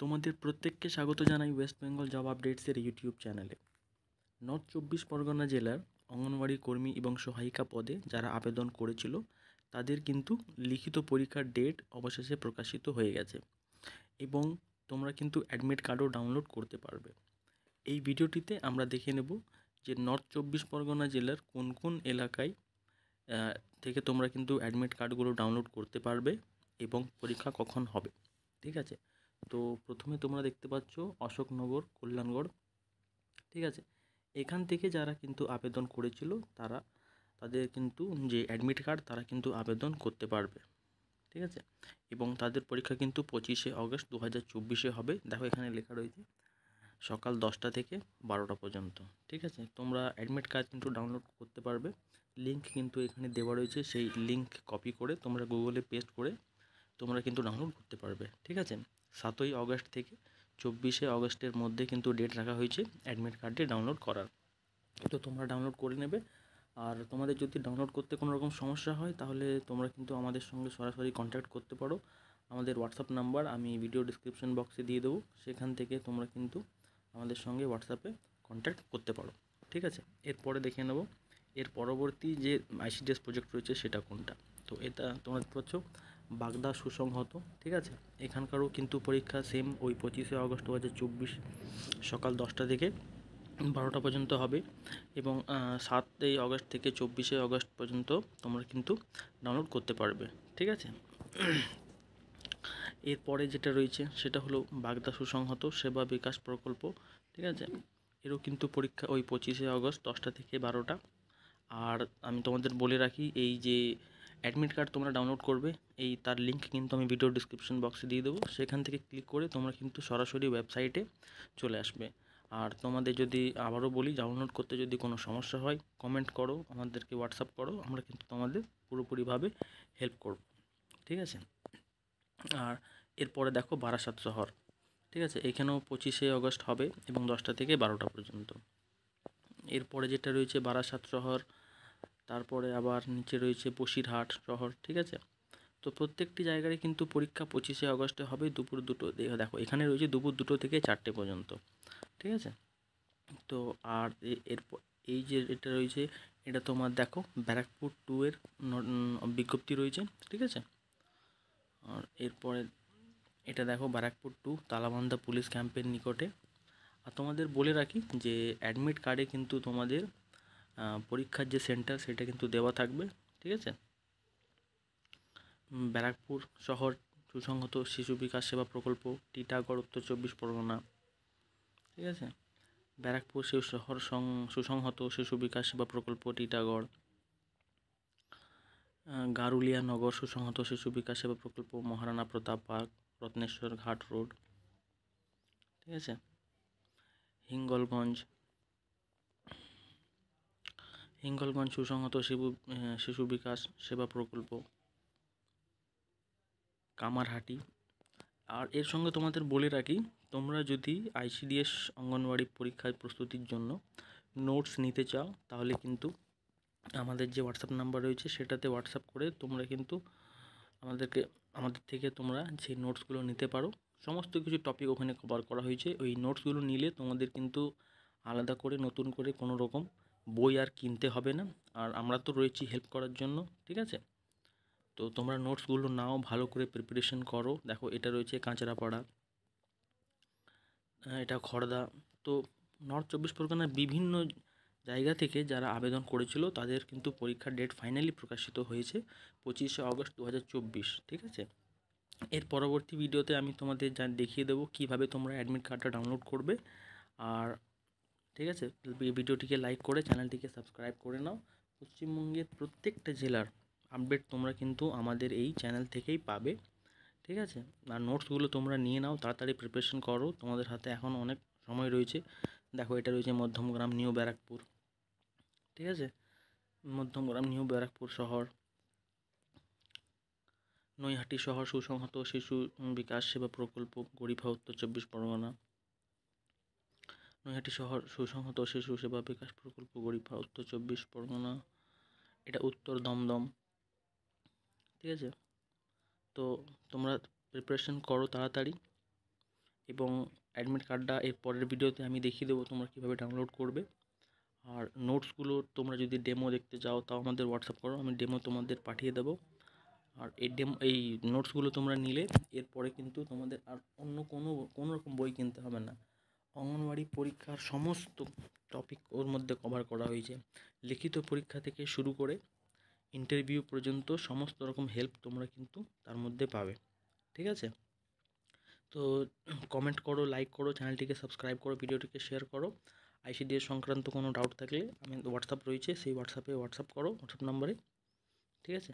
তোমাদের প্রত্যেককে স্বাগত জানাই ওয়েস্ট বেঙ্গল জব আপডেটসের ইউটিউব চ্যানেলে। নর্থ 24 পরগনা জেলার অঙ্গনওয়াড়ি কর্মী এবং সহায়িকা পদে যারা আবেদন করেছিল তাদের কিন্তু লিখিত পরীক্ষার ডেট অবশেষে প্রকাশিত হয়ে গেছে এবং তোমরা কিন্তু অ্যাডমিট কার্ডও ডাউনলোড করতে পারবে। এই ভিডিওটিতে আমরা দেখে নেব যে নর্থ 24 পরগনা জেলার কোন কোন এলাকায় থেকে তোমরা কিন্তু অ্যাডমিট কার্ডগুলো ডাউনলোড করতে পারবে এবং পরীক্ষা কখন হবে। ঠিক আছে, তো প্রথমে তোমরা দেখতে পাচ্ছ অশোকনগর, কল্যাণগড়। ঠিক আছে, এখান থেকে যারা কিন্তু আবেদন করেছিল তাদের কিন্তু যে অ্যাডমিট কার্ড তারা কিন্তু আবেদন করতে পারবে। ঠিক আছে, এবং তাদের পরীক্ষা কিন্তু 25শে অগস্ট 2024 হবে। দেখো এখানে লেখা রয়েছে সকাল 10টা থেকে 12টা পর্যন্ত। ঠিক আছে, তোমরা অ্যাডমিট কার্ড কিন্তু ডাউনলোড করতে পারবে। লিঙ্ক কিন্তু এখানে দেওয়া রয়েছে, সেই লিঙ্ক কপি করে তোমরা গুগলে পেস্ট করে তোমরা কিন্তু ডাউনলোড করতে পারবে। ঠিক আছে, 7ই অগস্ট থেকে 24শে অগস্টের মধ্যে কিন্তু ডেট রাখা হয়েছে অ্যাডমিট কার্ডটি ডাউনলোড করার। তো তোমরা ডাউনলোড করে নেবে। আর তোমাদের যদি ডাউনলোড করতে কোনো রকম সমস্যা হয় তাহলে তোমরা কিন্তু আমাদের সঙ্গে সরাসরি কন্ট্যাক্ট করতে পারো। আমাদের হোয়াটসঅ্যাপ নাম্বার আমি ভিডিও ডিসক্রিপশন বক্সে দিয়ে দেবো, সেখান থেকে তোমরা কিন্তু আমাদের সঙ্গে হোয়াটসঅ্যাপে কন্ট্যাক্ট করতে পারো। ঠিক আছে, এরপরে দেখে নেব এর পরবর্তী যে আইসিডিএস প্রজেক্ট রয়েছে সেটা কোনটা। তো এটা তোমরা দেখতে পাচ্ছ বাগদা সুসংহত। ঠিক আছে, এখানকারও কিন্তু পরীক্ষা সেম ওই 25শে অগস্ট 2024 সকাল 10টা থেকে 12টা পর্যন্ত হবে এবং 7ই অগস্ট থেকে 24শে অগস্ট পর্যন্ত তোমরা কিন্তু ডাউনলোড করতে পারবে। ঠিক আছে, এরপরে যেটা রয়েছে সেটা হলো বাগদা সুসংহত সেবা বিকাশ প্রকল্প। ঠিক আছে, এরও কিন্তু পরীক্ষা ওই 25শে অগস্ট 10টা থেকে 12টা। আর আমি তোমাদের বলে রাখি, এই যে অ্যাডমিট কার্ড তোমরা ডাউনলোড করবে তার লিঙ্ক কিন্তু আমি ভিডিও ডিসক্রিপশন বক্সে দিয়ে দেবো, সেখান থেকে ক্লিক করে তোমরা কিন্তু সরাসরি ওয়েবসাইটে চলে আসবে। আর তোমাদের যদি আবারও বলি, ডাউনলোড করতে যদি কোনো সমস্যা হয় কমেন্ট করো, আমাদেরকে হোয়াটসঅ্যাপ করো, আমরা কিন্তু তোমাদের পুরোপুরিভাবে হেল্প করব। ঠিক আছে, আর এরপরে দেখো বারাসাত শহর। ঠিক আছে, এখানেও 25শে অগস্ট হবে এবং 10টা থেকে 12টা পর্যন্ত। এরপরে যেটা রয়েছে বারাসাত শহর, তারপরে আবার নিচে রয়েছে বসিরহাট শহর। ঠিক আছে, তো প্রত্যেকটি জায়গায় কিন্তু পরীক্ষা 25শে অগস্টে হবে দুপুর 2টো। দেখো এখানে রয়েছে দুপুর 2টো থেকে 4টে পর্যন্ত। ঠিক আছে, তো আর এরপর এই যে এটা রয়েছে এটা তোমার দেখো ব্যারাকপুর 2-এর বিজ্ঞপ্তি রয়েছে। ঠিক আছে, আর এরপরে এটা দেখো ব্যারাকপুর 2 তালাবান্ধা পুলিশ ক্যাম্পের নিকটে। আর তোমাদের বলে রাখি যে অ্যাডমিট কার্ডে কিন্তু তোমাদের পরীক্ষার যে সেন্টার সেটা কিন্তু দেওয়া থাকবে। ঠিক আছে, ব্যারাকপুর শহর সুসংহত শিশু বিকাশ সেবা প্রকল্প, টিটাগড়, উত্তর 24 পরগনা। ঠিক আছে, ব্যারাকপুর শহর সুসংহত শিশু বিকাশ সেবা প্রকল্প, টিটাগড়। গারুলিয়া নগর সুসংহত শিশু বিকাশ সেবা প্রকল্প, মহারানা প্রতাপ পার্ক, রত্নেশ্বর ঘাট রোড। ঠিক আছে, হিঙ্গলগঞ্জ সুসংহত শিশু বিকাশ সেবা প্রকল্প, কামারহাটি। আর এর সঙ্গে তোমাদের বলে রাখি, তোমরা যদি আইসিডিএস অঙ্গনওয়াড়ি পরীক্ষার প্রস্তুতির জন্য নোটস নিতে চাও তাহলে কিন্তু আমাদের যে হোয়াটসঅ্যাপ নাম্বার রয়েছে সেটাতে হোয়াটসঅ্যাপ করে তোমরা কিন্তু আমাদের থেকে তোমরা সেই নোটসগুলো নিতে পারো। সমস্ত কিছু টপিক ওখানে কভার করা হয়েছে। ওই নোটসগুলো নিলে তোমাদের কিন্তু আলাদা করে নতুন করে কোনো রকম বই আর কিনতে হবে না। আর আমরা তো রয়েছি হেল্প করার জন্য। ঠিক আছে, তো তোমরা নোটসগুলো নাও, ভালো করে প্রিপারেশন করো। দেখো এটা রয়েছে কাঁচরাপাড়া, এটা খড়দা। তো নর্থ 24 পরগনার বিভিন্ন জায়গা থেকে যারা আবেদন করেছিল তাদের কিন্তু পরীক্ষার ডেট ফাইনালি প্রকাশিত হয়েছে 25শে অগস্ট 2024। ঠিক আছে, এর পরবর্তী ভিডিওতে আমি তোমাদের দেখিয়ে দেবো কীভাবে তোমরা অ্যাডমিট কার্ডটা ডাউনলোড করবে। আর ঠিক আছে, ভিডিওটিকে লাইক করে চ্যানেলটিকে সাবস্ক্রাইব করে নাও। পশ্চিমবঙ্গের প্রত্যেকটা জেলার আপডেট তোমরা কিন্তু আমাদের এই চ্যানেল থেকেই পাবে। ঠিক আছে, আর নোটসগুলো তোমরা নিয়ে নাও, তাড়াতাড়ি প্রিপারেশন করো, তোমাদের হাতে এখন অনেক সময় রয়েছে। দেখো এটা রয়েছে মধ্যমগ্রাম নিউ ব্যারাকপুর। ঠিক আছে, মধ্যমগ্রাম নিউ ব্যারাকপুর শহর, নৈহাটি শহর সুসংহত শিশু বিকাশ সেবা প্রকল্প, গরিফা, উত্তর 24 পরগনা। নৈহাটি শহর সুসংহত শিশু সেবা বিকাশ প্রকল্প, গরিফা, উত্তর 24 পরগনা। এটা উত্তর দমদম। ঠিক আছে, তো তোমরা প্রিপারেশন করো তাড়াতাড়ি এবং অ্যাডমিট কার্ডটা এর পরের ভিডিওতে আমি দেখিয়ে দেবো তোমরা কীভাবে ডাউনলোড করবে। আর নোটসগুলো তোমরা যদি ডেমো দেখতে চাও তাও আমাদের হোয়াটসঅ্যাপ করো, আমি ডেমো তোমাদের পাঠিয়ে দেবো। আর এই নোটসগুলো তোমরা নিলে এরপরে কিন্তু তোমাদের আর অন্য কোনো রকম বই কিনতে হবে না। অঙ্গনওয়াড়ি পরীক্ষার সমস্ত টপিক ওর মধ্যে কভার করা হয়েছে, লিখিত পরীক্ষা থেকে শুরু করে ইন্টারভিউ পর্যন্ত সমস্ত রকম হেল্প তোমরা কিন্তু তার মধ্যে পাবে। ঠিক আছে, তো কমেন্ট করো, লাইক করো, চ্যানেলটিকে সাবস্ক্রাইব করো, ভিডিওটিকে শেয়ার করো। আইসিডিএস সংক্রান্ত কোনো ডাউট থাকলে আমি হোয়াটসঅ্যাপ রয়েছে, সেই হোয়াটসঅ্যাপ করো, হোয়াটসঅ্যাপ নাম্বারে। ঠিক আছে।